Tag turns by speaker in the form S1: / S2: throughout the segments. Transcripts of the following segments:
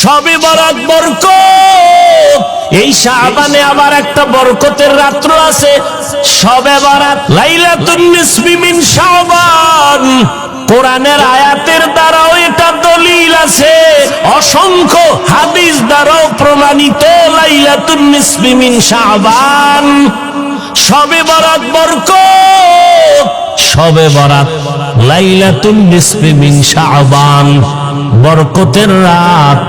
S1: শবে বরাত বরকত। এই শাবানে আবার একটা বরকতের রাত্র আছে, শবে বরাত, লাইলাতুন নিসফি মিন শাবান। কোরআনের আয়াতের দ্বারাও এটা দলিল আছে, অসংখ্য হাদিস দ্বারাও প্রমাণিত। লাইলাতুন নিসফি মিন শাবান, শবে বরাত বরকত, শবে বরাত লাইলাতুন নিসফি মিন শাবান, বরকতের রাত।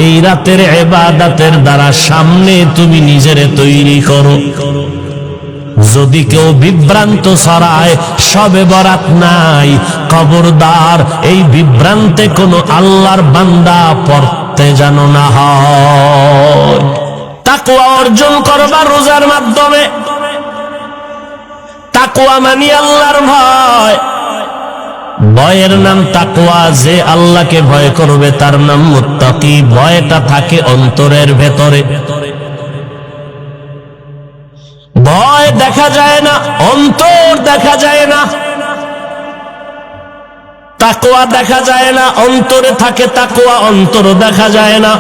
S1: এই রাতের ইবাদতের দ্বারা সামনে তুমি নিজেরে তৈরি করো। যদি কেউ বিভ্রান্ত ছড়ায় শবে বরাত নাই, খবরদার এই বিভ্রান্তে কোনো আল্লাহর বান্দা পড়তে যেন না হয়। তাকওয়া অর্জন করবা রোজার মাধ্যমে। তাকওয়া মানে আল্লাহর ভয়। ভয়ের নাম তাকওয়া। যে আল্লাহকে ভয় করবে তার নাম মুত্তাকি। ভয়টা থাকে অন্তরের ভেতরে। ভয় দেখা যায় না, অন্তর দেখা যায় না। তাকওয়া দেখা যায় না, অন্তরে থাকে তাকওয়া, অন্তর দেখা যায় না।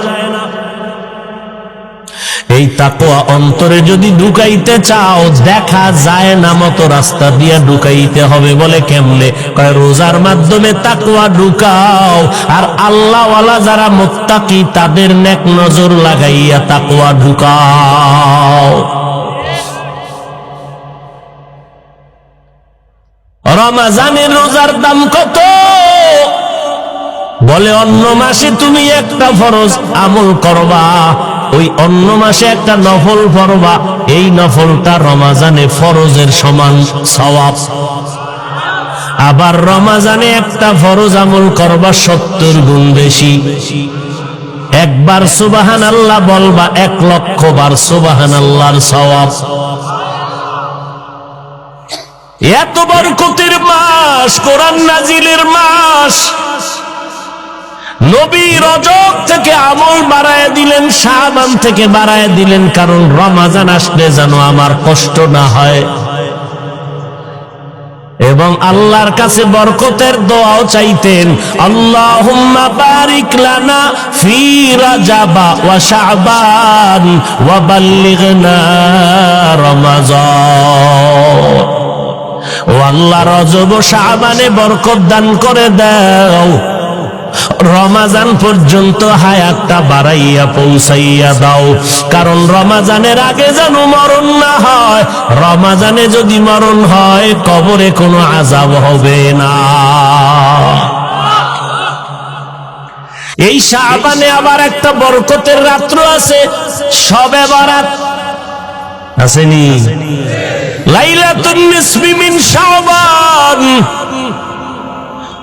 S1: এই তাকওয়া অন্তরে যদি ঢুকাইতে চাও, দেখা যায় না মতো রাস্তা দিয়ে ঢুকাইতে হবে। বলে কেমনে? কয় রোজার মাধ্যমে তাকওয়া ঢুকাও, আর আল্লাহওয়ালা যারা মুত্তাকি তাদের নেক নজর লাগাইয়া তাকওয়া ঢুকাও। রমজানের রোজার দাম কত? বলে অন্য মাসে তুমি একটা ফরজ আমল করবা, ওই অন্য মাসে একটা নফল পড়বা, এই নফলটা রমজানে ফরজের সমান সওয়াব। আবার রমজানে একটা ফরজ আমল করবা 70 গুণ বেশি। একবার সুবহানাল্লাহ বলবা 1 লক্ষ বার সুবহানাল্লাহর সওয়াব। এত বরকতের মাস, কোরআন নাজিলের মাস। নবী রজব থেকে আমল বাড়ায় দিলেন, শাবান থেকে বাড়ায় দিলেন, কারণ রমজান আসলে যেন আমার কষ্ট না হয়। এবং আল্লাহর কাছে বরকতের দোয়াও চাইতেন, আল্লাহুম্মা বারিক লানা ফি রাজাবা ওয়া শাবান ওয়া বাল্লিগনা রমাজান। ও আল্লাহ, রজব ও শাবানে বরকত দান করে দাও, রমজান পর্যন্ত হায়াতটা বাড়াইয়া পৌঁছাইয়া দাও। কারণ রমজানের আগে যেন মরণ না হয়। রমজানে যদি মরণ হয়, কবরে কোনো আযাব হবে না। এই শাবানে আবার একটা বরকতের রাত্র আছে, শবে বরাত আসেনি? লাইলাতুন নিসফি মিন শাবান।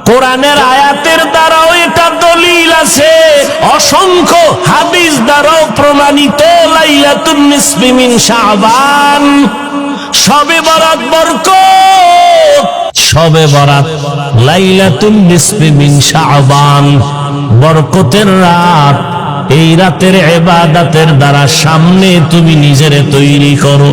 S1: কোরআনের আয়াতের দ্বারাও এটা দলিল আছে, অসংখ্য হাদিস দ্বারাও প্রমাণিত। লাইলাতুন নিসফি মিন শাবান, শবে বরাত বরকত, শবে বরাত লাইলাতুন নিসফি মিন শাবান, বরকতের রাত। এই রাতের ইবাদতের দ্বারা সামনে তুমি নিজেরে তৈরি করো।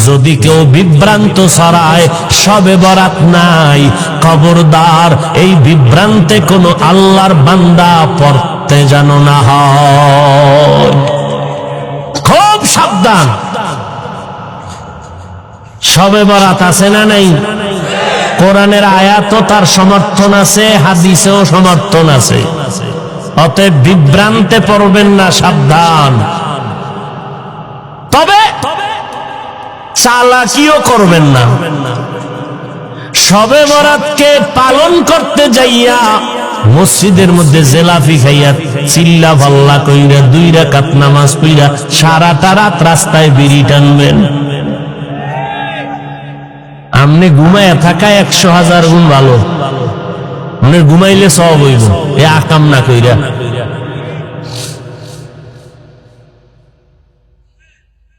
S1: যদি কেউ বিভ্রান্ত ছড়ায় শবে বরাত নাই, খবরদার এই বিভ্রান্তে কোনো আল্লাহর বান্দা পড়তে যেন না হয়। খুব সাবধান। শবে বরাত আছে না নাই? কোরআনের আয়াতও তার সমর্থন আছে, হাদিসেও সমর্থন আছে। অতএব বিভ্রান্তে পড়বেন না, সাবধান। তবে চালাকিও করবেন না। শবে বরাতকে পালন করতে যাইয়া মসজিদের মধ্যে জেলাফি খাইয়া, চিল্লা পাল্লা কইরা, 2 রাকাত নামাজ পড়া সারাটা রাত রাস্তায় বিড়ি টানবেন। আমনে ঘুমায়া থাকা 100,000 গুণ ভালো। মানে ঘুমাইলে সওয়াব হইব, এ আকাম না কইরা।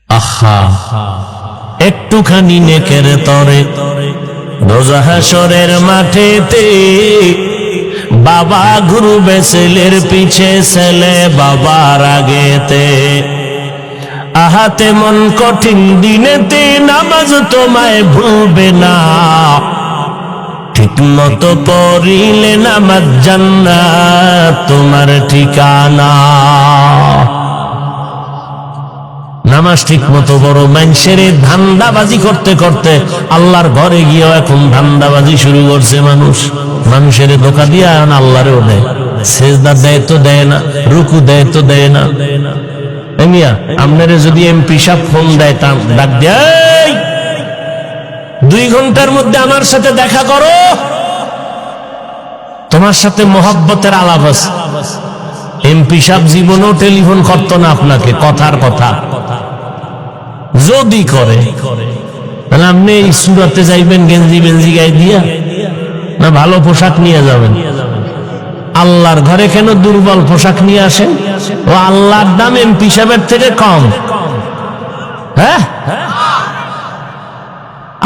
S1: আহা, একটুখানি নেকের তরে রোজা হাসরের মাঠেতে বাবা ঘুরবে ছেলের পিছে, ছেলে বাবার আগেতে। আহাতে মন কঠিন দিনেতে নামাজ তোমায় ভুলবে না। ঠিক মতো পড়িলে নামাজ জান্নাত তোমার ঠিকানা। নামাজ ঠিক মতো বড় মানুষের ধান্দাবাজি করতে করতে আল্লাহর ঘরে গিয়েও এখন ধান্দাবাজি শুরু করছে মানুষ। মানুষের ধোঁকা দিয়ে আল্লাহরেও দেয়, সেজদা দেয় তো দেয় না, রুকু দেয় তো দেয় না। মিয়া আপনারে যদি এমপি সাহেব ফোন দেয় তা ডাক দেয় 2 ঘন্টার মধ্যে আমার সাথে দেখা করো, তোমার সাথে মহব্বতের আলাপ আছে। এমপি সাহেব জীবনেও টেলিফোন করতো না আপনাকে, কথার কথা। যদি করে তাহলে আপনি এই সুরাতে যাইবেন গেঞ্জি বেঞ্জি গায়ে দিয়া, না ভালো পোশাক নিয়ে যাবেন? আল্লাহর ঘরে কেন দুর্বল পোশাক নিয়ে আসেন? ও আল্লাহর দাম এমপি সাহেবের থেকে কম? হ্যাঁ,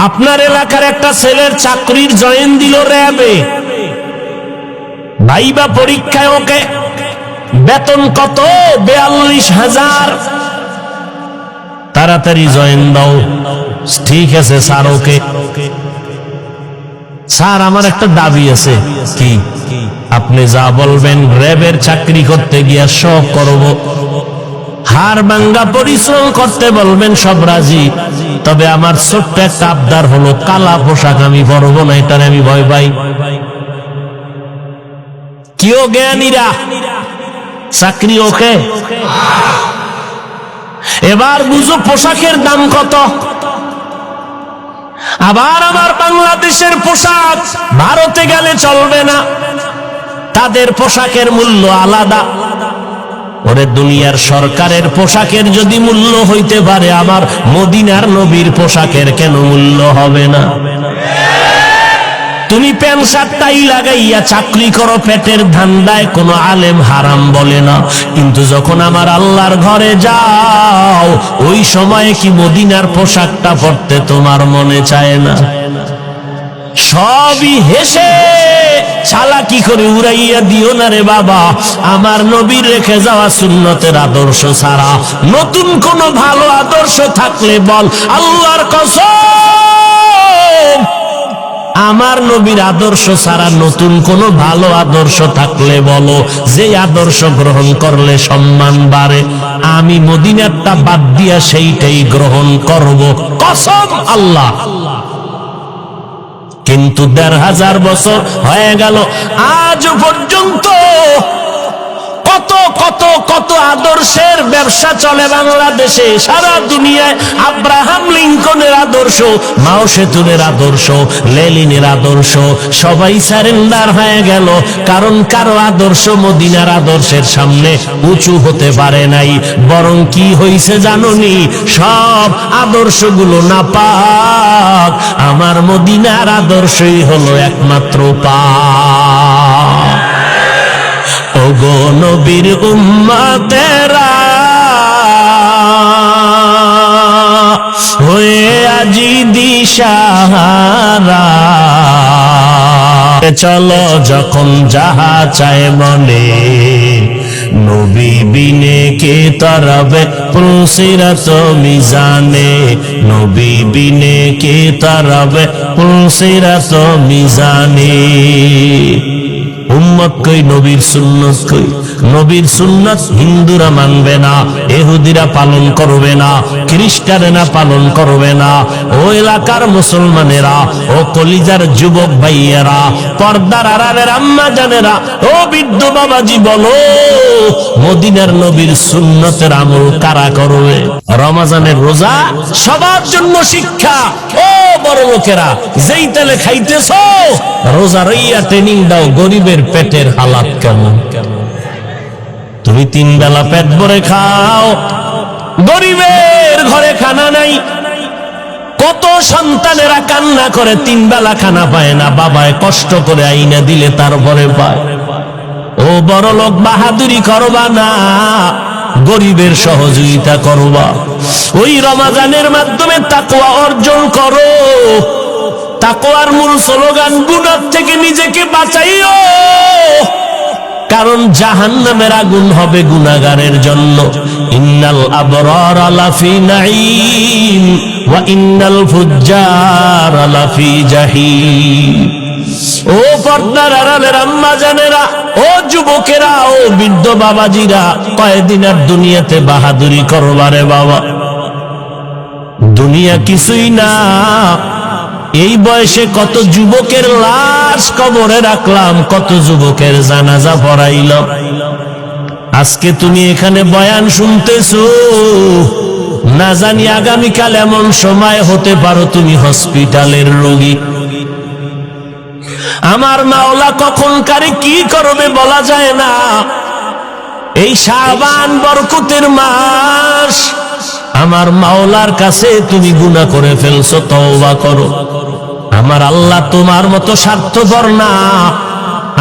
S1: আপনার এলাকার একটা ছেলের চাকরির জয়েন দিল র্যাবে, ভাইবা পরীক্ষায় ওকে বেতন কত? 42,000। তাড়াতাড়ি জয়েন দাও। ঠিক আছে স্যার, ওকে। স্যার আমার একটা দাবি আছে। কি? আপনি যা বলবেন, র্যাবের চাকরি করতে গিয়া সব করব। হাড় ভাঙ্গা পরিশ্রম করতে বলবেন, সব রাজি। তবে আমার ছোট্ট একটা আবদার হলো, কালা পোশাক আমি পরবো না, এটার আমি ভয় পাই। কেউ জ্ঞানীরা চাকরি ওকে। এবার বুঝো পোশাকের দাম কত। আবার আমার বাংলাদেশের পোশাক ভারতে গেলে চলবে না, তাদের পোশাকের মূল্য আলাদা। ওরে দুনিয়ার সরকারের পোশাকের যদি মূল্য হইতে পারে, আমার মদিনার নবীর পোশাকের কেন মূল্য হবে না? তুমি প্যান্ট শার্টটাই লাগাইয়া চাকরি করো পেটের ধান্দায়, কোনো আলেম হারাম বলে না। কিন্তু যখন আমার আল্লাহর ঘরে যাও, ওই সময়ে কি মদিনার পোশাকটা পরতে তোমার মনে চায় না? সবই হেসে চালাকি করে উড়াইয়া দিও না রে বাবা। আমার নবীর রেখে যাওয়া সুন্নতের আদর্শ ছাড়া নতুন কোন ভালো আদর্শ থাকলে বল। আল্লাহর কসম, আমার নবীর আদর্শ ছাড়া নতুন কোন ভালো আদর্শ থাকলে বলো, যে আদর্শ গ্রহণ করলে সম্মান বাড়ে। আমি মদিনারটা বাদ দিয়া সেইটাই গ্রহণ করব, কসম আল্লাহ। কিন্তু 1500 বছর হয়ে গেল, আজ পর্যন্ত কত কত কত আদর্শের ব্যবসা চলে বাংলাদেশে, সারা দুনিয়ায়। আব্রাহাম লিঙ্কনের আদর্শ, মাও সেতুরের আদর্শ, লেনিনের আদর্শ, সবাই সারেন্ডার হয়ে গেল, কারণ কারো আদর্শ মদিনার আদর্শের সামনে উঁচু হতে পারে নাই। বরং কি হইছে জানোনি? সব আদর্শগুলো নাপাক, আমার মদিনার আদর্শই হলো একমাত্র পাক। ওগো নবীর উম্মতেরা, হয়ে আজি দিশাহারা, চলো যখন যাহা চায় মনে, নবী বিনে কে তরবে পুলসিরাত মিজানে, নবী বিনে কে তরবে পুলসিরাত মিজানে। উম্মত কই, নবীর সুন্নত কই? নবীর সুন্নত হিন্দুরা মানবে না, ইহুদিরা পালন করবে না, খ্রিস্টানেরা পালন করবে না। ও এলাকার মুসলমানেরা, ও কলিজার যুবক ভাইয়েরা, পর্দার আড়ালের আম্মা জানেরা, ও বৃদ্ধ বাবাজি, বলো মদিনার নবীর সুন্নতের আমল কারা করবে? রমজানের রোজা সবার জন্য শিক্ষা। ও বড় লোকেরা, যেই তেলে খাইতেছ, রোজা রইয়া ট্রেনিং দাও গরিবের পেটের হালাত কেমন। তুমি 3 বেলা পেট ভরে খাও, গরিবের ঘরে খানা নাই। কত সন্তানেরা কান্না করে 3 বেলা খানা পায় না, বাবায় কষ্ট করে আইনা দিলে তারপরে পায়। ও বড় লোক, বাহাদুরি করবা না, গরিবের সহযোগিতা করবা। ওই রমজানের মাধ্যমে তাকওয়া অর্জন করো। তাকওয়ার মূল স্লোগান, গুনাহ থেকে নিজেকে বাঁচাইও, কারণ জাহান্নামের আগুন হবে গুনাহগারের জন্য। ইন্নাল আবরারা লাফি নাঈম ওয়া ইন্নাল ফুজ্জারা লাফি জাহিম। ও পর্দার আড়ালের আম্মা জানেরা, ও যুবকেরা, ও বৃদ্ধ বাবাজিরা, কয়দিন আর দুনিয়াতে বাহাদুরি করবারে বাবা? দুনিয়া কিছুই না। এই বয়সে কত যুবকের লাশ কবরে রাখলাম, কত যুবকের জানাজা পড়াইলাম। আজকে তুমি এখানে বয়ান শুনতেছো, না জানি আগামীকাল এমন সময় হতে পারো তুমি হসপিটালের রোগী। আমার মাওলা কখন কারে কি করবে বলা যায় না। এই শাবান বরকতের মাস, আমার মাওলার কাছে তুমি গুনাহ করে ফেলছো, তওবা করো। আমার আল্লাহ তোমার মতো স্বার্থপর না।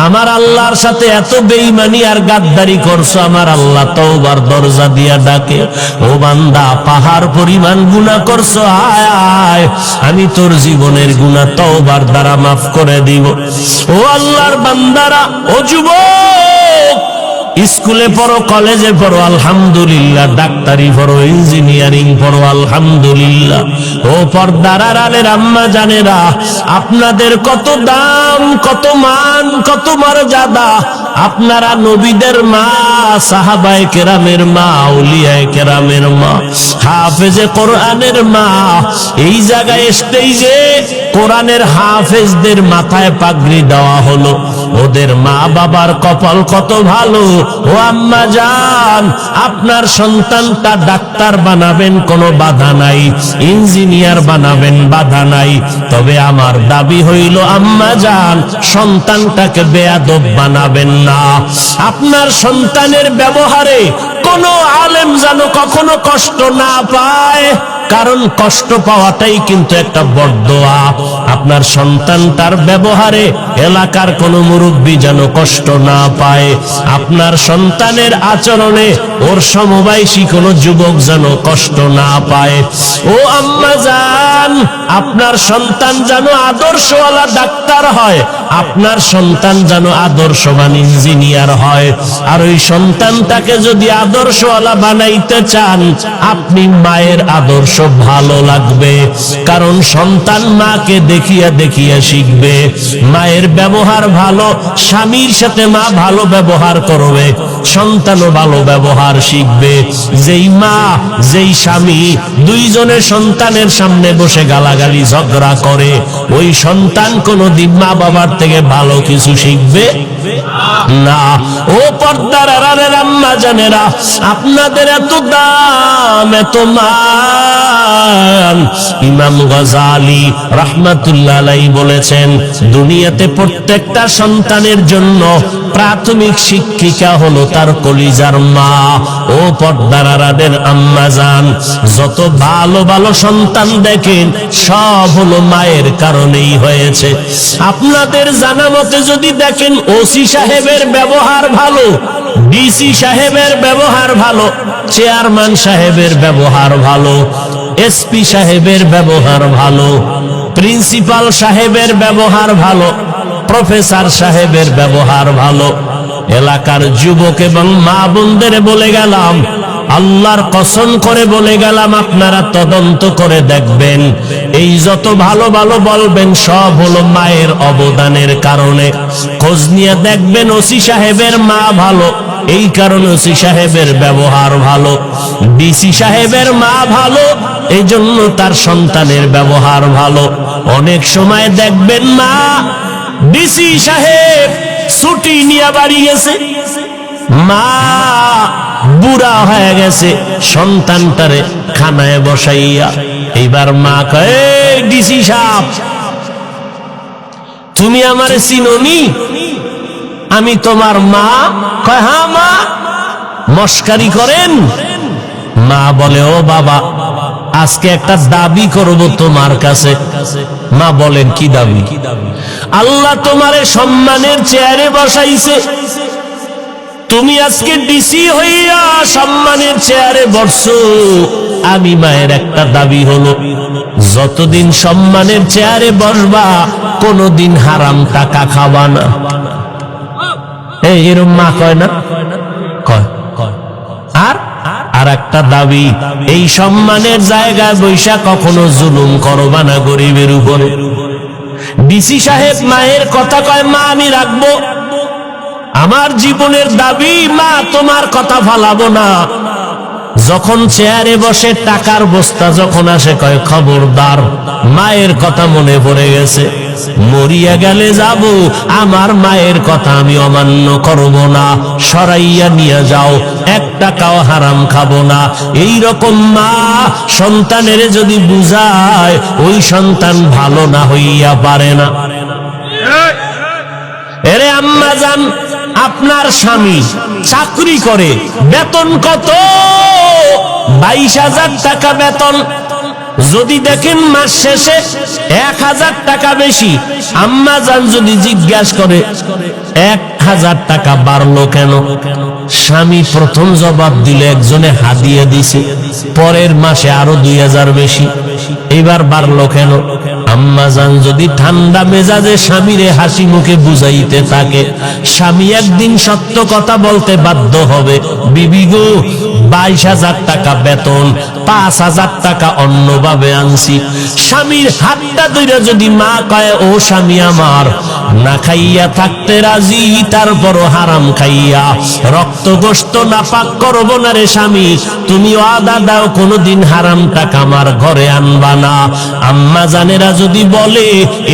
S1: আমার আল্লাহর সাথে এত বেঈমানি আর গাদ্দারি করছো, আমার আল্লাহ তওবার দরজা দিয়া ডাকে, ও বান্দা পাহাড় পরিমাণ গুনাহ করছো, আয় আয়, আমি তোর জীবনের গুনাহ তওবার দ্বারা মাফ করে দিব। ও আল্লাহর বান্দারা, ও যুবক, স্কুলে পড়ো, কলেজে পড়ো, আলহামদুলিল্লাহ, ডাক্তারি পড়ো, ইঞ্জিনিয়ারিং পড়ো, আলহামদুলিল্লাহ। ও পর্দার আড়ালের আম্মা জানেরা, আপনাদের কত দাম, কত মান, কত মর্যাদা। আপনারা নবীদের মা, সাহাবায়ে কেরামের মা, আউলিয়ায়ে কেরামের মা, হাফেজে কোরআনের মা। এই জায়গায় এসতেই যে কোরআনের হাফেজদের মাথায় পাগড়ি দেওয়া হলো, ওদের মা বাবার কপাল কত ভালো। ও আম্মা জান, আপনার সন্তানটা ডাক্তার বানাবেন, কোনো বাধা নাই, ইঞ্জিনিয়ার বানাবেন, বাধা নাই। তবে আমার দাবি হইল আম্মা জান, সন্তানটাকে বেয়াদব বানাবেন না। আপনার সন্তানের ব্যবহারে কোনো আলেম যেন কখনো কষ্ট না পায়, কারণ কষ্ট পাওয়াটাই কিন্তু একটা বরদোয়া। আপনার সন্তানটার ব্যবহারে এলাকার কোনো মুরব্বী যেন কষ্ট না পায়, আপনার সন্তানের আচরণে ওর সমবয়সী কোনো যুবক যেন কষ্ট না পায়। ও আম্মা জান, আপনার সন্তান যেন আদর্শওয়ালা ডাক্তার হয়, আপনার সন্তান যেন আদর্শবান ইঞ্জিনিয়ার হয়। আর ওই সন্তানটাকে যদি আদর্শওয়ালা বানাইতে চান, আপনি মায়ের আদর্শ ভালো লাগবে, কারণ সন্তান মাকে দেখিয়া দেখিয়া শিখবে। মায়ের ব্যবহার ভালো, স্বামীর সাথে মা ভালো ব্যবহার করবে, সন্তানও ভালো ব্যবহার শিখবে। যেই মা, যেই স্বামী দুইজনের সন্তানের সামনে বসে গালাগালি ঝগড়া করে, ওই সন্তান কোনদিন মা বাবার থেকে ভালো কিছু শিখবে না। ও পর্দার আড়ালের আম্মা জানেরা, আপনাদের এত দাম, এত মান। ইমাম গজালি রাহমাতুল্লাহ আলাইহি বলেছেন, দুনিয়াতে প্রত্যেকটা সন্তানের জন্য প্রাথমিক শিক্ষিকা হলো তার কলিজার মা। ও পর্দার আড়ালের আম্মা জান, যত ভালো ভালো সন্তান দেখেন সব হলো মায়ের কারণেই হয়েছে। আপনাদের জানা মতে যদি দেখেন, ওসি সাহেবের ব্যবহার ভালো, ডিসি সাহেবের ব্যবহার ভালো, চেয়ারম্যান সাহেবের ব্যবহার ভালো, এসপি সাহেবের ব্যবহার ভালো, প্রিন্সিপাল সাহেবের ব্যবহার ভালো, প্রফেসর সাহেবের ব্যবহার ভালো। এলাকার যুবক এবং মা বোনদের বলে গেলাম, আল্লাহর কসম করে বলে গেলাম, আপনারা তদন্ত করে দেখবেন, এই যত ভালো ভালো বলবেন সব হলো মায়ের অবদানের কারণে। খোঁজ নিয়ে দেখবেন ওসি সাহেবের মা ভালো, এই কারণে ওসি সাহেবের ব্যবহার ভালো। ডিসি সাহেবের মা ভালো, এই জন্য তার সন্তানের ব্যবহার ভালো। অনেক সময় দেখবেন মা, ডিসি সাহেব ছুটি নিয়ে বাড়ি গেছে, মা বুড়া হয়ে গেছে, সন্তানটারে খানায় বসাইয়া, এইবার মা কয়, ডিসি সাহেব তুমি আমারে চিনোনি, আমি তোমার মা? কয় হ্যাঁ মা। মস্কারি করেন? মা বলে, ও বাবা, আজকে একটা দাবি করব তোমার কাছে। মা বলেন, কি দাবি? আল্লাহ তোমারে সম্মানের চেয়ারে বসাইছে, তুমি আজকে ডিসি হইয়া সম্মানের চেয়ারে বসছো। আমি মায়ের একটা দাবি হলো, যতদিন সম্মানের চেয়ারে বসবা কোনদিন হারাম টাকা খাবা না। এরম মা কয় না? কয়। আর একটা দাবি, এই সম্মানের জায়গায় বৈশা কখনো জুলুম করবা না গরিবের উপরে। ডিসি সাহেব মায়ের কথা কয়, মা আমি রাখবো, আমার জীবনের দাবি মা তোমার কথা ফালাবো না। যখন চেয়ারে বসে টাকার বস্তা যখন আসে কয় খবরদার, মায়ের কথা মনে পড়ে গেছে, মরিয়া গেলে যাব, আমার মায়ের কথা আমি অমান্য করব না, সরাইয়া নিয়ে যাও, 1 টাকাও হারাম খাবো না। এই রকম মা সন্তানের যদি বুঝায়, ওই সন্তান ভালো না হইয়া পারে না। এরে আম্মা জান, আপনার স্বামী চাকরি করে, বেতন কত? 22,000 টাকা বেতন। যদি দেখেন মাস শেষে 1,000 টাকা বেশি, আম্মা জান যদি জিজ্ঞাসা করে 1,000 টাকা বাড়লো কেন, স্বামী প্রথম জবাব দিলে একজনে হাদিয়া দিছে, পরের মাসে আরো 2,000 বেশি, এবার বাড়লো কেন? আম্মা জান যদি ঠান্ডা মেজাজে স্বামীরে হাসি মুখে বুঝাইতে থাকে, স্বামী একদিন সত্য কথা বলতে বাধ্য হবে, বিবি গো 22,000 টাকা বেতন, 5,000 টাকা অন্যভাবে আনছি। স্বামীর হাতটা ধরে যদি মা কয়, ও স্বামী আমার, না খাইয়া থাকতে রাজি, তারপরও হারাম খাইয়া রক্ত গোশত নাপাক করব না রে স্বামী, তুমি ওয়াদা দাও কোনদিন হারাম টাকা আমার ঘরে আনবা না। আম্মা জানেরা যদি বলে,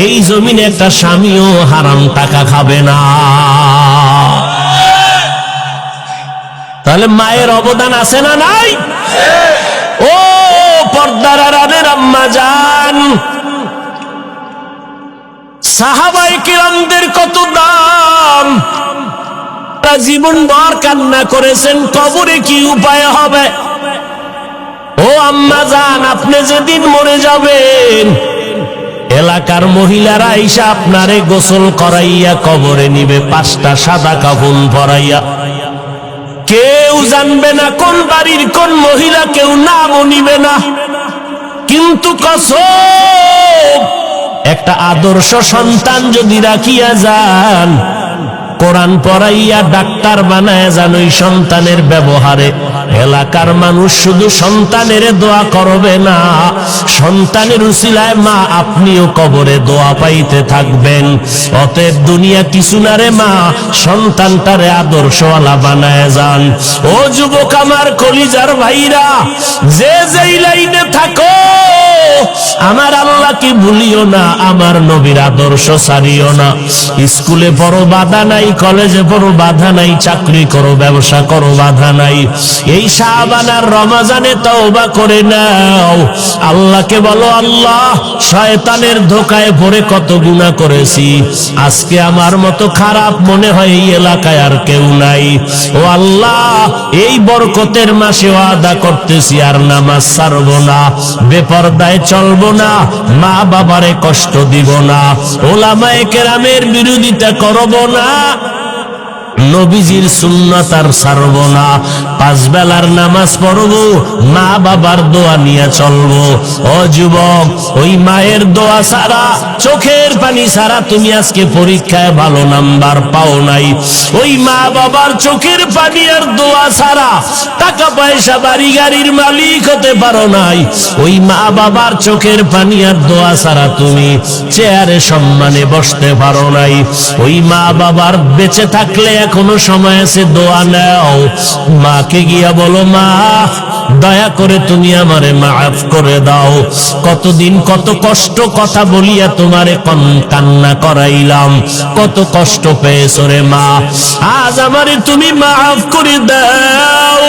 S1: এই জমিনে একটা স্বামীও হারাম টাকা খাবে না। তাহলে মায়ের অবদান আছে না নাই? ও পর্দার আড়ালের আম্মা জান, সাহাবায়ে কিরামদের কত দাম, জীবন ভর কান্না করেছেন, কবরে কি উপায় হবে? ও আম্মা জান, আপনি যেদিন মরে যাবেন, এলাকার মহিলারা আইসা আপনারে গোসল করাইয়া কবরে নিবে, 5টা সাদা কাফন পরাইয়া। কেউ জানবে না কোন বাড়ির কোন মহিলা, কেউ নামও নিবে না। কিন্তু কসম, একটা আদর্শ সন্তান যদি রাখিয়া যান, কোরআন পড়াইয়া ডাক্তার বানায় যান, ওই সন্তানের ব্যবহারে এলাকার মানুষ শুধু সন্তানের দোয়া করবে না, সন্তানের উসিলায় মা আপনিও কবরে দোয়া পাইতে থাকবেন। অতএব দুনিয়া কিছু না রে মা, সন্তানটারে আদর্শওয়ালা বানায় যান। ও যুবক আমার কলিজার ভাইরা, যে যেই লাইনে থাকো, আমার আল্লাহকে ভুলিও না, আমার নবীর আদর্শ ছাড়িও না। স্কুলে বড় বাধা নাই, কলেজে বড় বাধা নাই, চাকরি করো, ব্যবসা করো, বাধা নাই। এই শাবান আর রমজানে তওবা করে নাও, আল্লাহকে বলো, আল্লাহ শয়তানের ধোকায় পড়ে কত গুনাহ করেছি, আজকে আমার মতো খারাপ মনে হয় এই এলাকায় আর কেউ নাই। ও আল্লাহ, এই বরকতের মাসে ওয়াদা করতেছি আর নামাজ ছাড়বো না, বেপরদায় চলবো না, মা বাবারে কষ্ট দিব না, ওলামায়ে কেরামের বিরোধিতা করব না, নবীজির সুন্নাত আর ছাড়ব না, 5 বেলার নামাজ পড়ব, মা বাবার দোয়া নিয়ে চলবো। ও যুবক, ওই মায়ের দোয়া ছাড়া, চোখের পানি ছাড়া তুমি আজকে পরীক্ষায় ভালো নাম্বার পাও নাই। ওই মা বাবার চোখের পানি আর দোয়া ছাড়া টাকা পয়সা বাড়ি গাড়ির মালিক হতে পারো নাই। ওই মা বাবার চোখের পানি আর দোয়া ছাড়া তুমি চেয়ারে সম্মানে বসতে পারো নাই। ওই মা বাবার বেঁচে থাকলে এখনো সময় আছে, দোয়া নাও, মাকে গিয়া বলো, মা দয়া করে তুমি আমারে মাফ করে দাও, কতদিন কত কষ্ট কথা বলিয়া তোমারে কান্না করাইলাম, কত কষ্ট পেয়েছো রে মা, আজ আমারে তুমি মাফ করে দাও,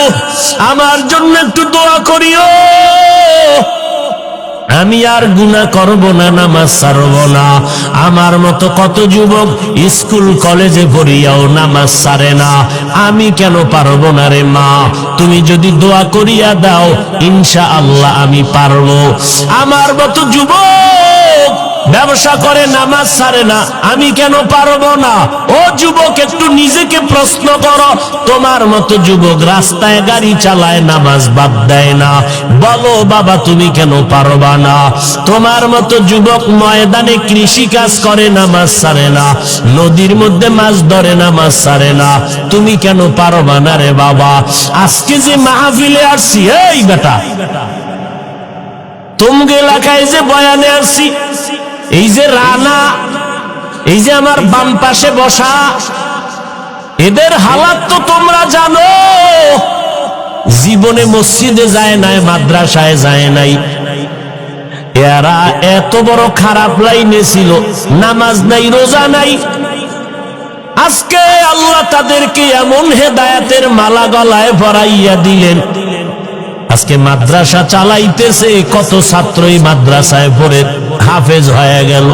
S1: আমার জন্য একটু দোয়া করিও, আমি আর গুনাহ করব না, নামাজ ছাড়ব না। আমার মতো কত যুবক স্কুল কলেজে পড়িয়াও নামাজ ছাড়ে না, আমি কেন পারবো না রে মা, তুমি যদি দোয়া করিয়া দাও ইনশাআল্লাহ আমি পারবো। আমার মতো যুবক ব্যবসা করে নামাজ ছাড়ে না, আমি কেন পারবো না? ও যুবক, একটু নিজেকে প্রশ্ন করো, তোমার মতো যুবক রাস্তায় গাড়ি চালায়, নামাজ বাদ দেয় না, বলো বাবা তুমি কেন পারবা না? তোমার মতো যুবক ময়দানে কৃষি কাজ করে, নামাজ ছাড়ে না, নদীর মধ্যে মাছ ধরে, নামাজ ছাড়ে না, তুমি কেন পারবা না রে বাবা? আজকে যে মাহফিলে আসছি, এই বেটা তুমগে এলাকায় যে বয়ানে আসছি, এই যে রানা, এই যে আমার বাম পাশে বসা, এদের হালাত তো তোমরা জানো। জীবনে মসজিদে যায় নাই, মাদ্রাসায় যায় নাই, এরা এত বড় খারাপ লাইনে ছিল, নামাজ নাই, রোজা নাই। আজকে আল্লাহ তাদেরকে এমন হেদায়েতের মালা গলায় পরাইয়া দিলেন, আজকে মাদ্রাসা চালাইতেছে, কত ছাত্রই মাদ্রাসায় পড়ে হাফেজ হয়ে গেল।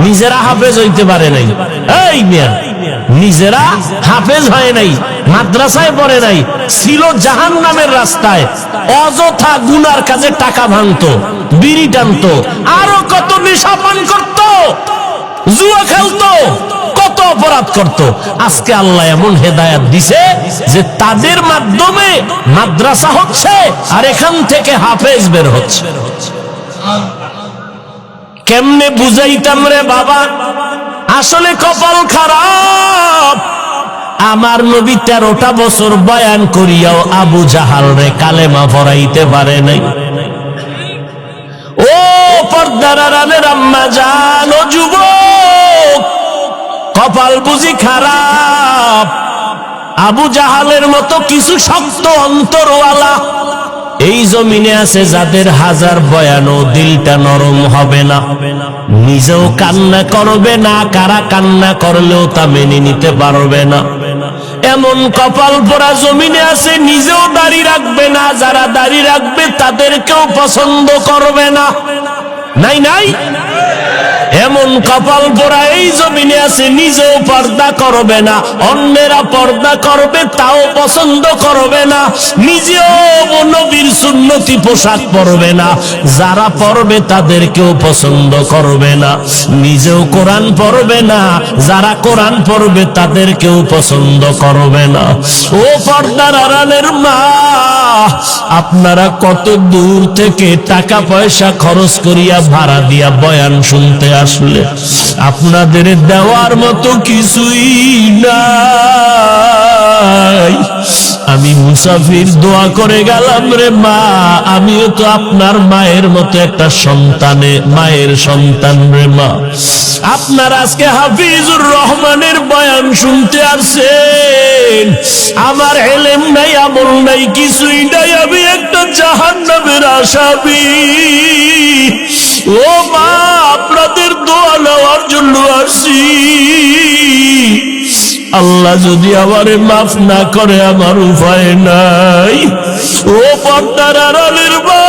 S1: নিজেরা হাফেজ হইতে পারে নাই। এই মিয়া, নিজেরা হাফেজ হয় নাই, মাদ্রাসায় পড়ে নাই, ছিল জাহান্নামের রাস্তায়, অযথা গুনার কাজে টাকা ভাঙতো, বিড়ি টানতো, আরো কত নেশা পান করতো, জুয়া খেলতো, কত অপরাধ করত। আজকে আল্লাহ এমন হেদায়েত দিছে যে তাদের মাধ্যমে মাদ্রাসা হচ্ছে আর এখান থেকে হাফেজ বের হচ্ছে। কেমনে বুঝাইতাম রে বাবা, আসলে কপাল খারাপ। আমার নবী 13টা বছর বয়ান করিয়াও আবু জাহাল রে কালেমা পড়াইতে পারে নাই। ও পর্দার আড়ালের আম্মা জান, ও যুবক, কপাল বুঝি খারাপ। আবু জাহালের মতো কিছু শক্ত অন্তরওয়ালা এই জমিনে আছে, যাদের হাজার বয়ানও দিলটা নরম হবে না, নিজেও কান্না করবে না, কারা কান্না করলেও তা মেনে নিতে পারবে না। এমন কপাল পোড়া জমিনে আছে, নিজেও দাড়ি রাখবে না, যারা দাড়ি রাখবে তাদেরকেও পছন্দ করবে না। নাই নাই, এমন কপাল পোড়া এই জমিনে আছে, নিজেও পর্দা করবে না, অন্যেরা পর্দা করবে তাও পছন্দ করবে না, নিজেও নবীর সুন্নতি পোশাক পরবে না, যারা পরবে তাদেরকেও পছন্দ করবে না, নিজেও কোরআন পড়বে না, যারা কোরআন পড়বে তাদেরকেও পছন্দ করবে না। ও পর্দার আড়ালের মা, আপনারা কত দূর থেকে টাকা পয়সা খরচ করিয়া ভাড়া দিয়া বয়ান শুনতে আসলে, আপনাদের দেওয়ার মতো কিছুই নাই। আমি মুসাফির, দোয়া করে গেলাম রে মা, আমিও তো আপনার মায়ের মতো একটা সন্তানে, মায়ের সন্তান রে মা। আপনার আজকে হাফিজুর রহমানের বয়ান শুনতে আসছেন, আমার এলেম নাই, আমল নাই, কিছুই নাই, আমি একটা জাহান্নামের আসামি। ও মা, আপনাদের দোয়া নেওয়ার জন্য আসি। আল্লাহ যদি আমারে মাফ না করে আমার উপায় নাই। ও পর্দার আড়ালের মা,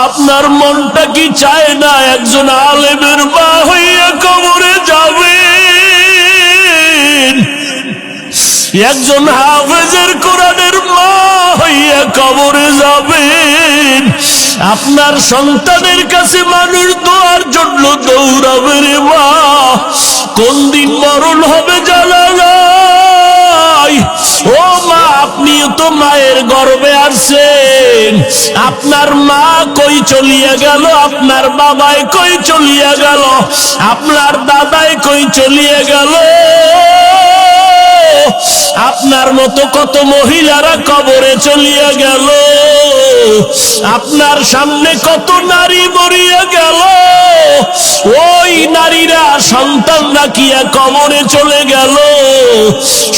S1: আপনার মনটা কি চায় না একজন আলেমের মা হইয়া কবরে যাবেন, একজন হাফেজের কোরআনের মা হইয়া কবরে যাবেন? আপনার সন্তানের কাছে মানুষ দোয়ার জন্য দৌড়াবে রে মা, কোন দিন মরণ হবে জানা নাই। ও মা, আপনিও তো মায়ের গর্ভে আসছেন, আপনার মা কই চলিয়া গেল, আপনার বাবাই কই চলিয়া গেল, আপনার দাদাই কই চলিয়া গেল, আপনার মতো কত মহিলারা কবরে চলিয়া গেল, আপনার সামনে কত নারী মরিয়া গেল, ওই নারীরা সন্তান রাখিয়া কবরে চলে গেল।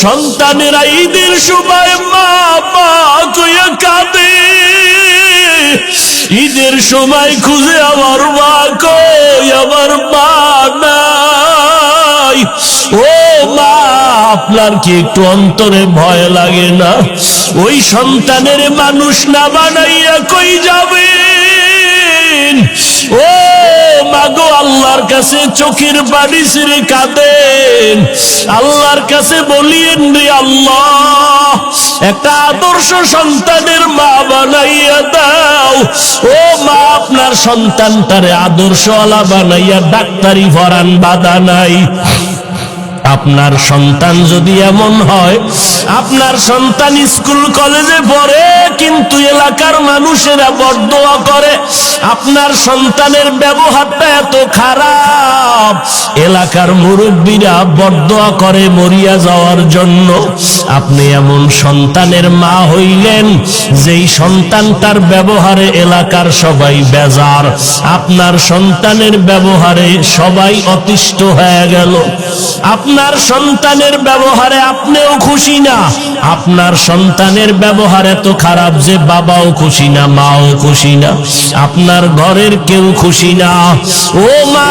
S1: সন্তানেরা ঈদের সময় মা মা কইয়া কাঁদে, ঈদের সময় খুঁজে আমার মা কই, আমার মা নাই। ও মা, আপনার কি একটু অন্তরে ভয় লাগে না? ওই সন্তানের মানুষ না বানাইয়া কই যাবেন? ও মাগো, আল্লাহর কাছে চোখের পানি ছেড়ে কাঁদেন, আল্লাহর কাছে বলিয়েন রে আল্লাহ, একটা আদর্শ সন্তানের মা বানাইয়া দাও। ও মা, আপনার সন্তানটারে আদর্শওয়ালা বানাইয়া ডাক্তারি পড়ান, বাধা নাই। আপনার সন্তান যদি এমন হয়, আপনার সন্তান স্কুল কলেজে পড়ে কিন্তু এলাকার মানুষেরা বদদোয়া করে, আপনার সন্তানের ব্যবহারটা এত খারাপ, এলাকার মুরব্বীরা বদদোয়া করে মরিয়া যাওয়ার জন্য, আপনি এমন সন্তানের মা হইলেন যেই সন্তানটার ব্যবহারে এলাকার সবাই বেজার, আপনার সন্তানের ব্যবহারে সবাই অতিষ্ঠ হয়ে গেল, আপনার সন্তানের ব্যবহারে আপনিও খুশি না, আপনার সন্তানের ব্যবহার এত খারাপ যে বাবাও খুশি না, মাও খুশি না, আপনার ঘরের কেউ খুশি না। ও মা,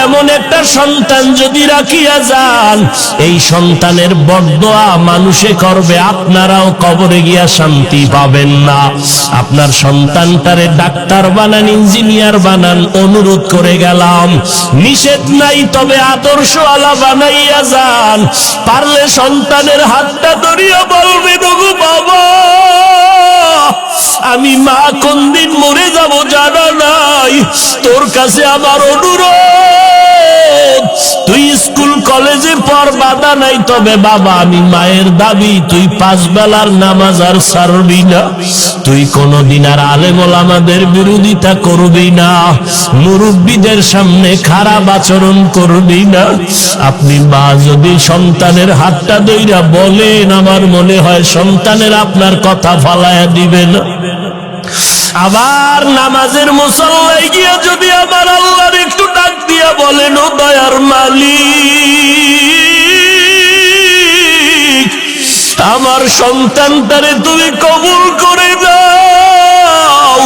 S1: এমন একটা সন্তান যদি রাখিয়া যান, এই সন্তানের বদদোয়া মানুষে করবে, আপনারাও কবরে গিয়া শান্তি পাবেন না। আপনার সন্তানটারে ডাক্তার বানান, ইঞ্জিনিয়ার বানান, অনুরোধ করে গেলাম, নিষেধ নাই, তবে আদর্শ আলা বানাইয়া যান। পারলে সন্তানের হাতটা ধরিয়া বলবেন, ওগো বাবা, আমি মা কোন দিন মরে যাব জানা নাই, তোর কাছে আমার অনুরোধ, তুই স্কুল কলেজে পড়, বাধা নাই, তবে বাবা আমি মায়ের দাবি, তুই 5 বেলার নামাজ আর ছাড়বি না, তুই কোনদিন আর আলেম ওলামাদের বিরোধিতা করবি না, মুরব্বীদের সামনে খারাপ আচরণ করবি না। আপনি মা যদি সন্তানের হাতটা ধইরা বলেন, আমার মনে হয় সন্তানের আপনার কথা ফালায়া দিবে না। আবার নামাজের মুসল্লায় গিয়া যদি আমার আল্লাহর একটু ডাক দিয়া বলেন, ও দয়ার মালিক, আমার সন্তানটারে তুমি কবুল করে দাও,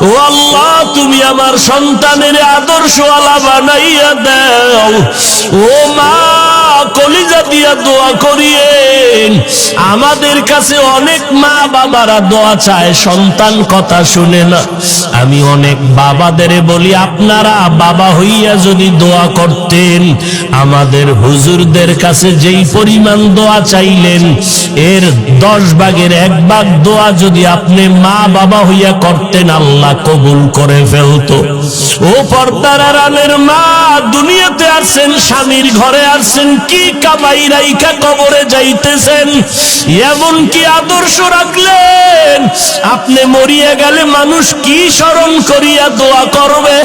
S1: ও আল্লাহ তুমি আমার সন্তানের আদর্শওয়ালা বানাইয়া দাও। ও মা, কলিজা দিয়া দোয়া করিয়েন। আমাদের কাছে অনেক মা বাবারা দোয়া চায়, সন্তান কথা শুনে না। আমি অনেক বাবাদের বলি, আপনারা বাবা হইয়া যদি দোয়া করতেন, আমাদের হুজুরদের কাছে যেই পরিমাণ দোয়া চাইলেন, এর 10 ভাগের 1 ভাগ দোয়া যদি আপনি মা বাবা হইয়া করতেন, আল্লাহ কবুল করে ফেলতো। ও পর্দার আড়ালের মা, দুনিয়াতে আসছেন, স্বামীর ঘরে আসছেন, কি কামাই রাইখা কবরে যাইতেছেন, এমন কি আদর্শ রাখলেন, আপনি মরিয়া গেলে মানুষ কি স্মরণ করিয়া দোয়া করবে?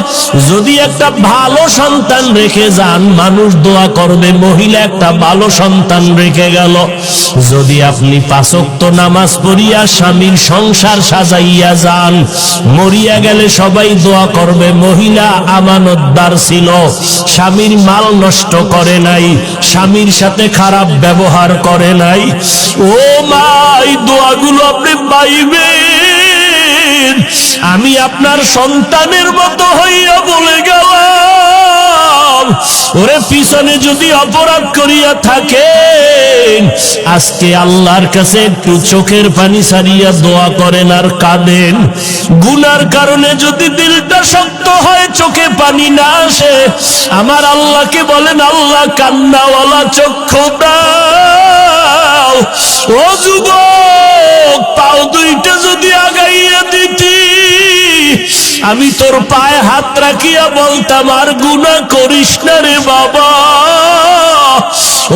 S1: যদি একটা ভালো সন্তান রেখে যান, মানুষ দোয়া করবে, মহিলা একটা ভালো সন্তান রেখে গেল। যদি আপনি 5 ওয়াক্ত নামাজ পড়িয়া স্বামীর সংসার সাজাইয়া যান, মরিয়া গেলে সবাই দোয়া করবে, মহিলা আমানতদার ছিল, স্বামীর মাল নষ্ট করে নাই, স্বামীর সাথে খারাপ ব্যবহার করে নাই। ও মা, এই দোয়াগুলো আপনি পাইবেন। আমি আপনার সন্তানের মতো হইয়া বলে গেলাম, ওরে পিছনে যদি অপরাধ করিয়া থাকেন, আজকে আল্লাহর কাছে একটু চোখের পানি ছাড়িয়া দোয়া করেন আর কাঁদেন। গুনার কারণে যদি দিলটা শক্ত হয়, চোখে পানি না আসে, আমার আল্লাহকে বলেন, আল্লাহ কান্নাওয়ালা চক্ষু দাও। ও যুবক, পাও 2টা যদি আগাইয়া দিতি, আমি তোর পায়ে হাত রাখিয়া বলতাম, আর গুনাহ করিস না রে বাবা।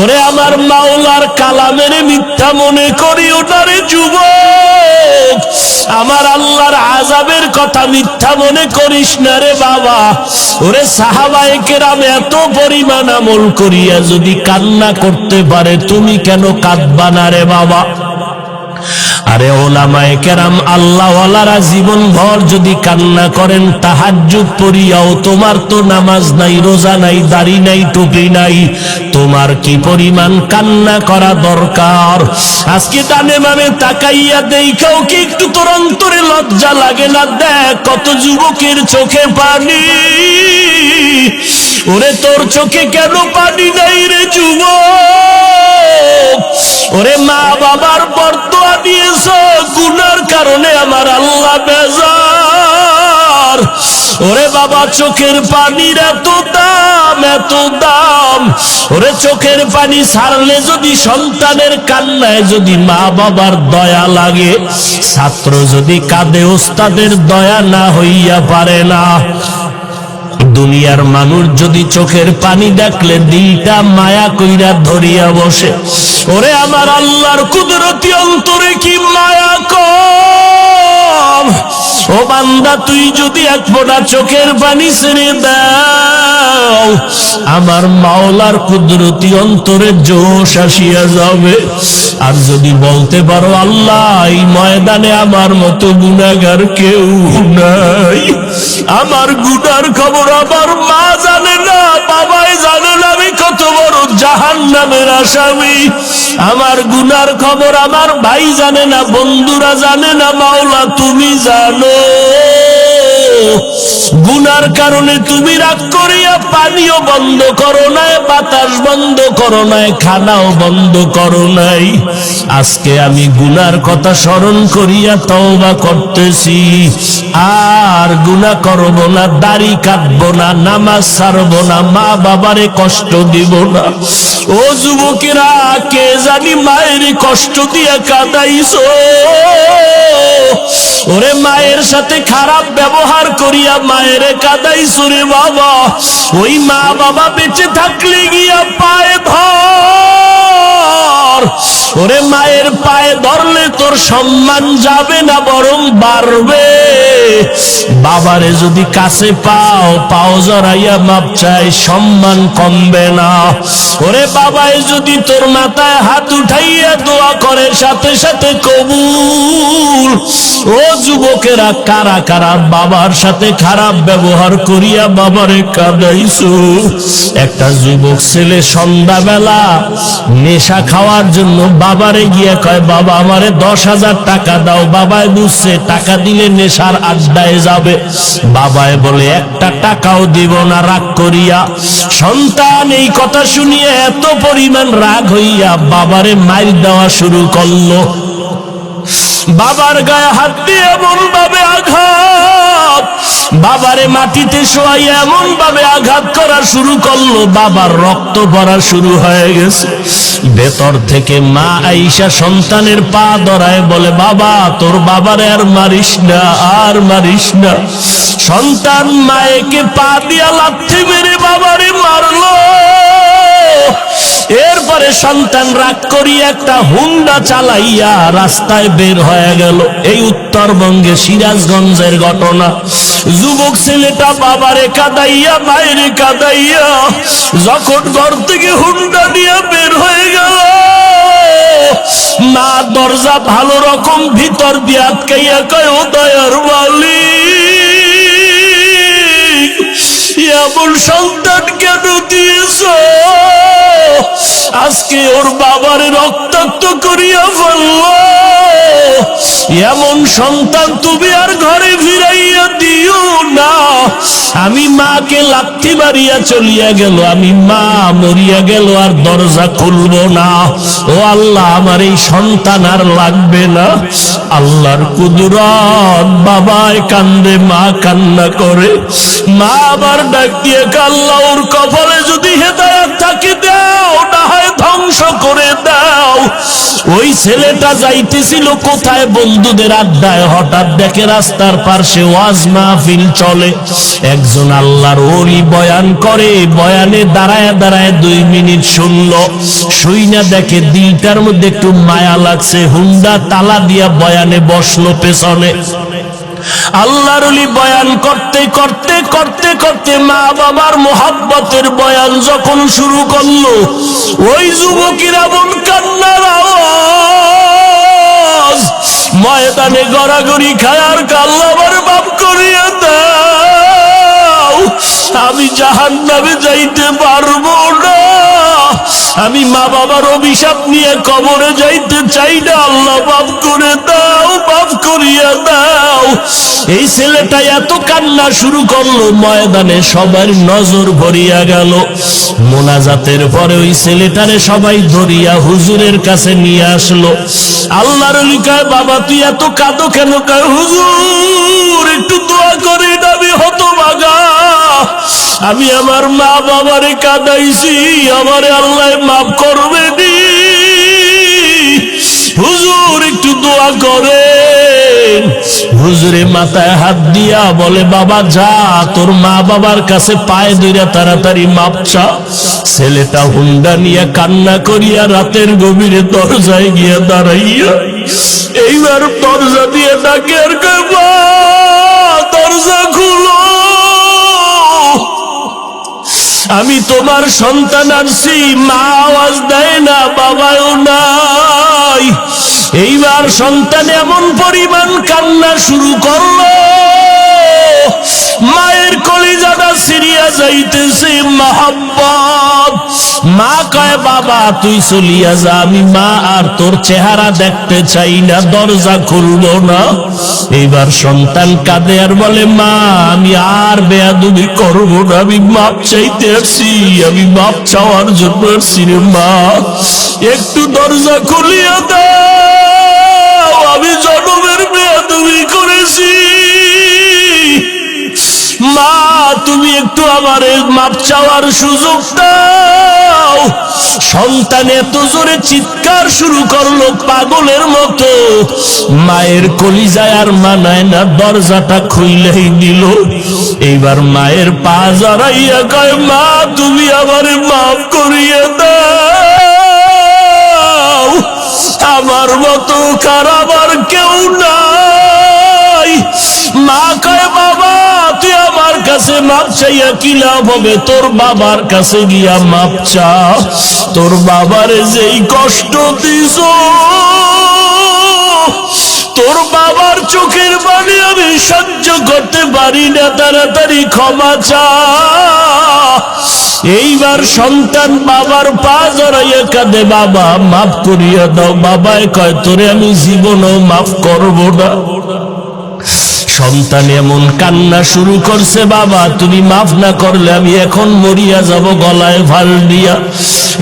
S1: ওরে আমার মাওলার কালামের মিথ্যা মনে করিও না রে যুবক, আমার আল্লাহর আযাবের কথা মিথ্যা মনে করিস না রে বাবা। ওরে সাহাবায়ে কেরাম এত পরিমাণ আমল করিয়া যদি কান্না করতে পারে, তুমি কেন কাঁদবা না রে বাবা? আরে ওলামায়ে কেরাম আল্লাহওয়ালারা জীবন ভর যদি কান্না করেন, তাহাজ্জুদ পড়িয়াও, তোমার তো নামাজ নাই, রোজা নাই, দাড়ি নাই, টুপি নাই, তোমার কি পরিমাণ কান্না করা দরকার? আজকে ডানে বামে তাকাইয়া দেখাও কি একটু তোর অন্তরে লজ্জা লাগে না? দেখ কত যুবকের চোখে পানি। ওরে তোর চোখে কেন পানি নাই রে যুবক? ওরে মা বাবার বরদোয়া দিয়েছ, গুনার কারণে আমার আল্লাহ বেজার। ওরে বাবা, চোখের পানির এত দাম, এত দাম। ওরে চোখের পানি ছাড়লে যদি সন্তানের কান্নায় যদি মা বাবার দয়া লাগে, ছাত্র যদি কাঁদে ওস্তাদের দয়া না হইয়া পারে না। দুনিয়ার মানুষ যদি চোখের পানি দেখলে দিলটা মায়া কইরা ধরিয়া বসে, ওরে আমার আল্লাহর কুদরতি অন্তরে কি মায়া কম। ও বান্দা, তুই যদি এক ফোঁটা চোখের পানি ছেড়ে দাও, আমার মাওলার কুদরতি অন্তরে জোশ আসিয়া যাবে। আর যদি বলতে পারো আল্লাহ, এই ময়দানে আমার মতো গুনাহগার কেউ নাই, আমার গুনার খবর আমার মা জানে না, বাবাই জানে না আমি কত বড় জাহান্নামের আসামি, আমার গুনার খবর আমার ভাই জানে না, বন্ধুরা জানে না, মাওলা তুমি জানো। গুনার কারণে তুমি রাগ করিয়া পানিও বন্ধ করো নাই, বাতাস বন্ধ করো নাই, খানাও বন্ধ করো নাই। আজকে আমি গুনার কথা স্মরণ করিয়া তওবা করতেছি, আর গুনাহ করব না, দাড়ি কাটবো না, নামাজ ছাড়বো না, মা বাবারে কষ্ট দিব না। ও যুবকেরা, কে জানি মায়ের কষ্ট দিয়া কাঁদাইছো, ওরে মায়ের সাথে খারাপ ব্যবহার করিয়া মায়ের কাঁদাইছো রে বাবা। ওই মা বাবা বেঁচে থাকলে গিয়া পায়ে ধর, ওরে মায়ের পায়ে ধরলে তোর সম্মান যাবে না, বরং বাড়বে। বাবারে যদি কাছে পাও, পাও জড়াইয়া মাপ চাই, সম্মান কমবে না। ওরে বাবাই যদি তোর মাথায় হাত উঠাইয়া দোয়া করে, সাথে সাথে কবুল। ও যুবকেরা, কারা কারা বাবার সাথে খারাপ ব্যবহার করিয়া বাবারে কাঁদাইছো? একটা যুবক ছেলে সন্ধ্যাবেলা নেশা খাওয়ার জন্য বাবারে গিয়া কয়, বাবা আমারে 10,000 টাকা দাও। বাবায় বুঝছে টাকা দিলে নেশার আড্ডায় যাবে, বাবায় বলে 1 টাকাও দিব না, রাগ করিয়া। সন্তান এই কথা শুনিয়ে এত পরিমাণ রাগ হইয়া বাবারে মাইর দেওয়া শুরু করলো। বাবার গায়ে হাত দিয়ে এমন ভাবে আঘাত, বাবারে মাটিতে শোয়াইয়া এমন ভাবে আঘাত করা শুরু করলো, বাবার রক্ত পড়া শুরু হয়ে গেছে। ভেতর থেকে মা আইসা সন্তানের পা ধরায় বলে, বাবা তোর বাবারে আর মারিস না, আর মারিস না। সন্তান মায়েকে পা দিয়া লাথি মেরে বাবারে মারলো। এরপরে সন্তান রাগ করিয়া একটা হুন্ডা চালাইয়া রাস্তায় বের হয়ে গেল। এই উত্তরবঙ্গে সিরাজগঞ্জের ঘটনা। যুবক ছেলেটা বাবারে কাঁদাইয়া মায়েরে কাঁদাইয়া যখন ঘর থেকে হুন্ডা নিয়ে বের হয়ে গেল, মা দরজা ভালো রকম ভিতর দিয়ে আটকাইয়া কয়, ও দয়ার মালিক, এমন সন্তান কেন দিয়েছ? আজকে ওর বাবারে রক্তাক্ত করিয়া ফেলল। এমন সন্তান তুমি আর ঘরে ফিরাইয়া দিও না। আমি মাকে লাথি মারিয়া চলিয়া গেল, আমি মা মরিয়া গেল, আর দরজা খুলব না। ও আল্লাহ, আমার এই সন্তান আর লাগবে না। আল্লাহর কুদরত, বাবায় কান্দে, মা কান্না করে। মা আবার ডাক দিয়ে, আল্লাহ ওর কপালে যদি হেদায়েত থাকে দাও, না হয় ধ্বংস করে দাও। ওই ছেলেটা যাইতেছিল কোথায়? বন্ধুদের আড্ডায়। হঠাৎ দেখে রাস্তার পাশে ওয়াজ মাহফিল চলে, একজন আল্লাহর ওলি বয়ান করে। বয়ানে দাঁড়ায় দাঁড়ায় 2 মিনিট শুনলো, শুইনা দেখে দিলটার মধ্যে একটু মায়া লাগছে। হুন্ডা তালা দিয়া বয়ানে বসলো পেছনে। আল্লাহর ওলি বয়ান করতে করতে করতে করতে মা বাবার মোহাব্বতের বয়ান যখন শুরু করলো, ওই যুবকেরা মন কান্নার আওয়াজ। ময়দানে গড়াগড়ি খায় আর আল্লাহ আমার মাফ করিয়া দাও, আমি জাহান্নামে যাইতে পারবো না, আমি মা বাবার অভিশাপ নিয়ে কবরে যাইতে চাই না, আল্লাহ মাফ করে দাও, মাফ করিয়া দাও। এই ছেলেটা এত কান্না শুরু করলো, ময়দানে সবার নজর ভরিয়া গেল। মোনাজাতের পরে ওই ছেলেটারে সবাই ধরিয়া হুজুরের কাছে নিয়ে আসলো। আল্লাহর ওলি কয়, বাবা তুই এত কাঁদো কেন? কয়, হুজুর একটু দোয়া করে, আমি হতভাগা, আমি আমার মা বাবারে কাঁদাইছি, আমারে আল্লাহ মাফ করবে নি, হুজুর একটু দোয়া করেন। হুজুরে মাথায় হাত দিয়া বলে, বাবা যা, তোর মা বাবার কাছে পায়ে ধরে তাড়াতাড়ি মাপ চা। ছেলেটা হুন্ডা নিয়ে কান্না করিয়া রাতের গভীরে দরজায় গিয়া দাঁড়াইয়া এইবার দরজা দিয়ে ডাকে, আর কয়, মা দরজা খুলো, আমি তোমার সন্তান আনছি। মা আওয়াজ দেয় না, বাবাও নাই। এইবার সন্তান এমন পরিমাণ কান্না শুরু করলো, মায়ের কলিজাটা সিরিয়া যাইতেছে মহব্বত। মা কয়, বাবা তুই চলিয়া যা, আমি মা আর তোর চেহারা দেখতে চাই না, দরজা খুলবো না। এইবার সন্তান কাঁদে আর বলে, মা আমি আর বেয়াদবি করবো না, আমি মাপ চাইতে আসছি, আমি মাপ চাওয়ার জন্য আসছি রে মা, একটু দরজা খুলিয়া দাও, আমি জনমের বেয়াদবি করেছি, মা তুমি একটু আমার মাপ চাওয়ার সুযোগ দাও। সন্তান এত জোরে চিৎকার শুরু করলো পাগলের মতো, মায়ের কলিজায় আর মানায় না, দরজাটা খুইলেই দিল। এইবার মায়ের পা জড়াইয়া কয়, মা তুমি আমারে মাফ করিয়ে দাও, আমার মতো খারাপ আর কেউ নাই। মা কয়, বাবা তুই আমার কাছে মাপ চাইয়া কি লাভ হবে, তোর বাবার কাছে গিয়া মাপ চা, তোর বাবারে যেই কষ্ট দিছ, তোর বাবার চোখের পানি আমি সহ্য করতে পারি না, তাড়াতাড়ি ক্ষমা চা। এইবার সন্তান বাবার পা জড়াইয়া কাঁদে, বাবা মাফ করিয়া দাও। বাবায় কয়, তোরে আমি জীবনও মাফ করবো না। সন্তান এমন কান্না শুরু করছে, বাবা তুমি মাফ না করলে আমি এখন মরিয়া যাব গলায় ফাল দিয়া।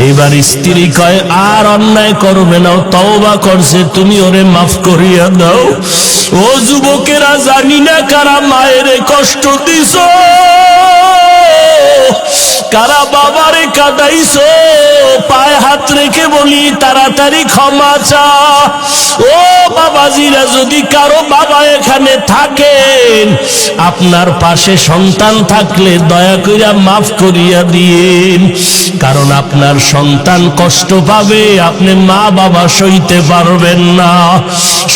S1: এবার স্ত্রী কয়, আর অন্যায় করবে না, তওবা করছে, তুমি ওরে মাফ করিয়া দাও। ও যুবকেরা, জানি না কারা মায়ের কষ্ট দিছ, কারা বাবারে কাঁদাইছো, পায়ে হাত রেখে বলি তাড়াতাড়ি ক্ষমা চা। ও বাবাজিরা, যদি কারো বাবা এখানে থাকেন, আপনার পাশে সন্তান থাকলে দয়া করিয়া মাফ করিয়া দিন, কারণ আপনার সন্তান কষ্ট পাবে, আপনি মা বাবা সইতে পারবেন না।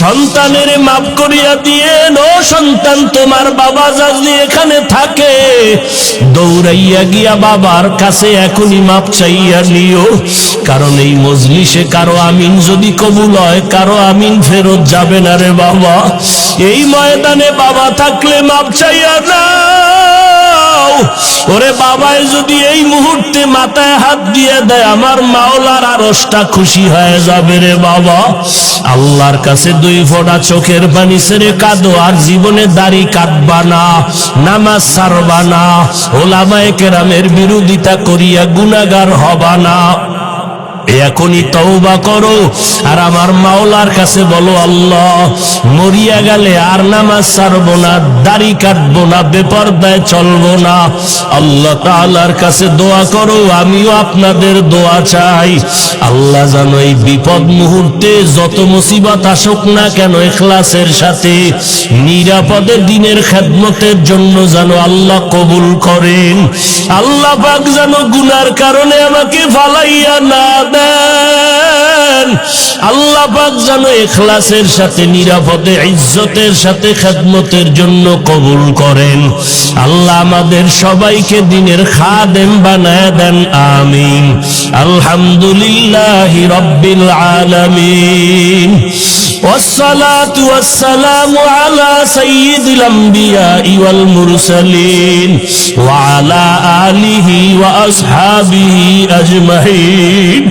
S1: সন্তানের মাফ করিয়া দিয়েন। ও সন্তান, তোমার বাবা যদি এখানে থাকে, দৌড়াইয়া গিয়া বাবার কাছে এখনই মাপ চাইয়া নিও, কারণ এই মজলিসে কারো আমিন যদি কবুল হয়, কারো আমিন ফেরত যাবে না রে বাবা। এই ময়দানে বাবা থাকলে মাপ চাইয়া নাও। ওরে বাবায় যদি এই মুহূর্তে মাথায় হাত দিয়ে দেয়, আমার মাওলার আরশটা খুশি হয়ে যাবে রে বাবা। আল্লাহর কাছে 2 ফোঁটা চোখের পানি ছেড়ে কাঁদো, আর জীবনে দাড়ি কাটবা না, নামাজ ছাড়বা না, ওলামায়ে কেরামের বিরোধিতা করিয়া গুনাহগার হবা না। এখনই তওবা করো, আর আমার মাওলার কাছে বলো, আল্লাহ মরিয়া গেলে আর নামাজ ছাড়বো না, দাড়ি কাটবো না, বেপরদায় চলবো না। আল্লাহ তাআলার কাছে দোয়া করো, আমিও আপনাদের দোয়া চাই। আল্লাহ যেন এই বিপদ মুহূর্তে যত মুসিবত আসুক না কেন, ইখলাসের সাথে নিরাপদে দিনের খেদমতের জন্য যেন আল্লাহ কবুল করেন। আল্লাহ পাক যেন গুনার কারণে আমাকে ফালাইয়া না দেন। আল্লাহ পাক যেন ইখলাসের সাথে নিরাপদে ইজ্জতের সাথে খেদমতের জন্য কবুল করেন। আল্লাহ আমাদের সবাইকে দিনের খাদেম বানায় দেন, আমিন। আলহামদুলিল্লাহি রাব্বিল আলামিন, والصلاة والسلام على سيد الأنبياء والمرسلين وعلى آله وأصحابه أجمعين।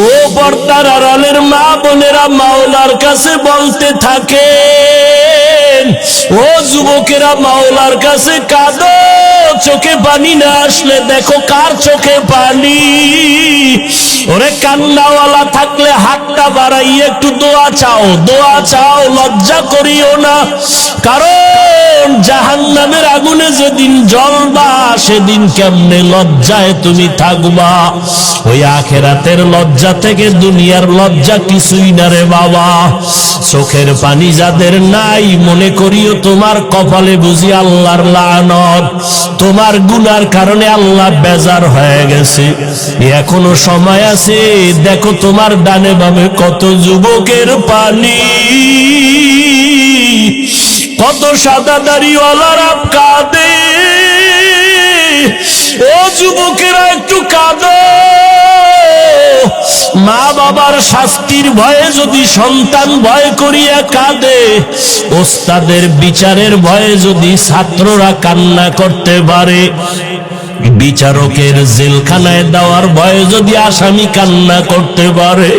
S1: ও পর্দার আড়ালের মা বোনেরা, মাওলার কাছে বলতে থাকেন। ও যুবকেরা, মাওলার কাছে কাঁদো, চোখে পানি না আসলে দেখো কার চোখে পানি। ওরে কান্নাওয়ালা থাকলে হাতটা বাড়াইয়ে একটু দোয়া চাও, দোয়া চাও, লজ্জা করিও না, কারণ জাহান্নামের আগুনে যেদিন জ্বলবা, সেদিন কেমনে লজ্জায় তুমি থাকবা। ওই আখিরাতের লজ্জা থেকে দুনিয়ার লজ্জা কিছুই না রে বাবা। চোখের পানি যাদের নাই, মনে করিও তোমার কপালে বুঝি আল্লাহর লানত, তোমার গুনার কারণে আল্লাহ বেজার হয়ে গেছে। এখনো সময় আছে, দেখো তোমার ডানে বামে কত যুবকের পানি, কত সাদা দাড়িওয়ালারা কাঁদে। ও যুবকেরা একটু কাঁদো। মা বাবার শাস্তির ভয়ে যদি সন্তান ভয় করিয়া কাঁদে, ওস্তাদের বিচারের ভয়ে যদি ছাত্ররা কান্না করতে পারে, বিচারকের জেলখানায় দেওয়ার ভয়ে যদি আসামি কান্না করতে পারে,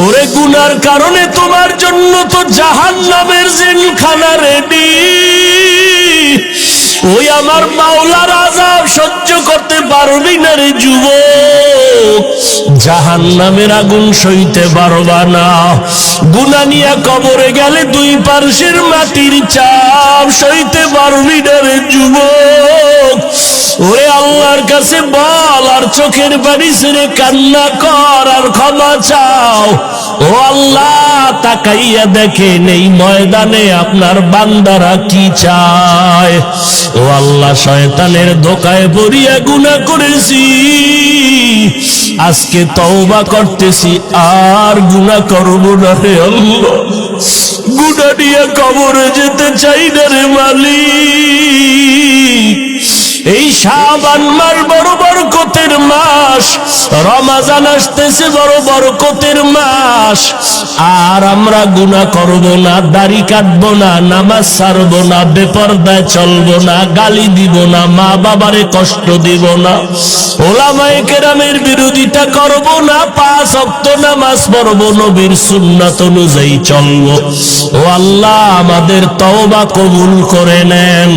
S1: ওরে গুনার কারণে তোমার জন্য তো জাহান্নামের জেলখানা রেডি। ওই আমার মাওলার আযাব সহ্য করতে পারবি না রে যুবক, জাহান্নামের আগুন সইতে পারবা না। গুনাহ নিয়ে কবরে গেলে দুই পার্শ্বের মাটির চাপ সইতে পারবি না রে যুবক। ওরে আল্লাহর কাছে বল, আর চোখের পানি ছেড়ে কান্না কর, আর ক্ষমা চাও। ও আল্লাহ, তাকাইয়া দেখেন এই ময়দানে আপনার বান্দারা কি চায়। ও আল্লাহ, শয়তানের ধোকায় পড়িয়া গুনাহ করেছি, আজকে তওবা করতেছি, আর গুনাহ করব না রে আল্লাহ। গুনাহ নিয়ে কবরে যেতে চাই না রে মালিক। এই শাবান মাস বড় বরকতের মাস, রমজান আসতেছে বড় বরকতের মাস, আর আমরা গুনাহ করব না, দাড়ি কাটবো না, নামাজ ছাড়বো না, বেপরদায় চলবো না, গালি দিব না, মা বাবারে কষ্ট দিব না, ওলামায়ে কেরামের বিরোধিতা করব না, 5 ওয়াক্ত নামাজ পড়বো, নবীর সুন্নাত অনুযায়ী চলবো। ও আল্লাহ, আমাদের তওবা কবুল করে নেন।